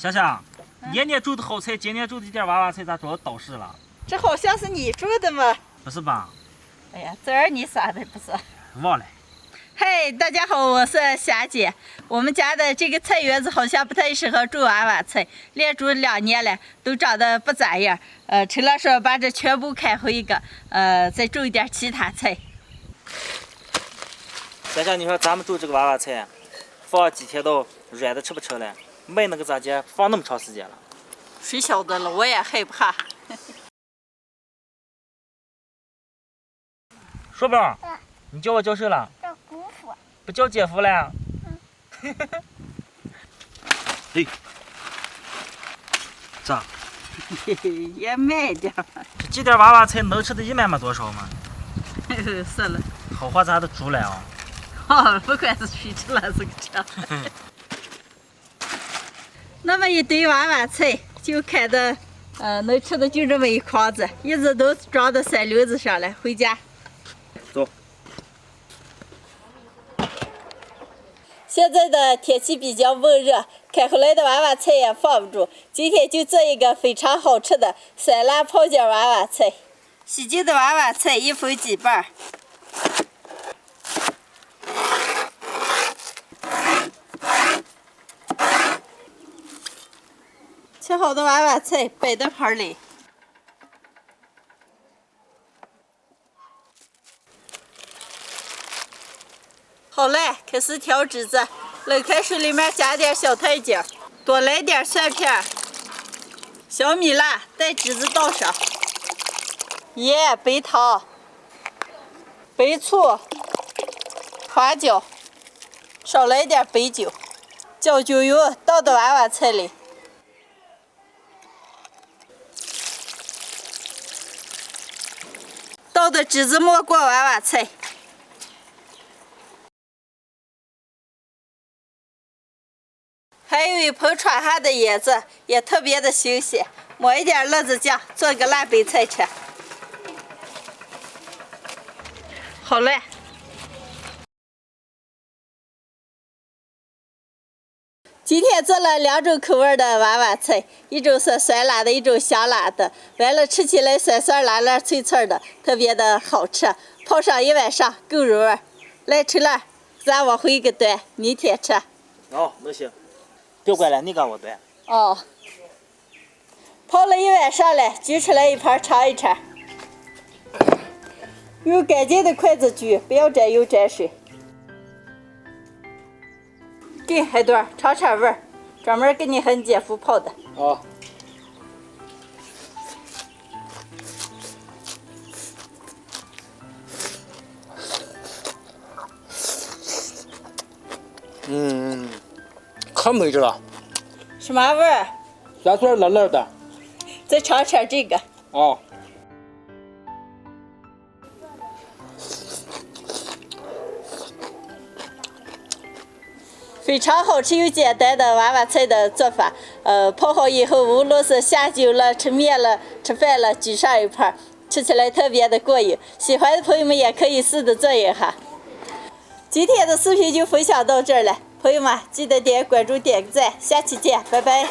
想想，年年煮的好菜，今年煮的点娃娃菜咋着倒屎了？这好像是你煮的嘛？不是吧？哎呀，这儿你啥的不是？忘了。嗨，大家好，我是霞姐。我们家的这个菜园子好像不太适合种娃娃菜，连种2年了，都长得不咋样。陈老说把这全部开回一个，再种一点其他菜。想想你说咱们种这个娃娃菜，放几天都软的吃不成了，卖那个咋介放那么长时间了？谁晓得了，我也害怕。说宝，你叫我叫谁了？叫姑父。不叫姐夫了？哎，咋？也慢点吧。这几点娃娃菜能吃的一满没多少嘛？是了。好话咱都煮了啊。哦，不管是谁吃了是个这。那么一堆娃娃菜，就看的，能吃的就这么一筐子，一直都装到3溜子上了，回家。走。现在的天气比较闷热，开回来的娃娃菜也放不住。今天就做一个非常好吃的酸辣泡椒娃娃菜。洗净的娃娃菜一分几瓣。切好的娃娃菜摆到盘里。好嘞，开始调汁子。冷开水里面加点小台椒，多来点蒜片、小米辣，带汁子倒上。盐、白糖、白醋、花椒，少来点白酒。搅均匀，倒到娃娃菜里。倒的汁子没过娃娃菜。还有一盆川下的椰子，也特别的新鲜，抹一点辣子酱，做个辣白菜吃。好嘞。今天做了2种口味的娃娃菜，一种是酸辣的，一种香辣的，完了吃起来酸酸辣辣脆脆的，特别的好吃。泡上一晚上够入味。来，陈乐，咱往回一个端，明天吃。哦，那行。别管了，你给我端。哦，泡了一晚上了，举出来一盘尝一尝。用干净的筷子举，不要沾油沾水。给海端尝尝味儿，专门给你和你姐夫泡的。哦。可美着了，什么味儿？酸酸辣辣的。再尝尝这个。哦。非常好吃又简单的娃娃菜的做法。泡好以后，无论是下酒了、吃面了、吃饭了，举上一盘，吃起来特别的过瘾。喜欢的朋友们也可以试着做一下。今天的视频就分享到这儿了。朋友们，记得点关注、点个赞，下期见，拜拜。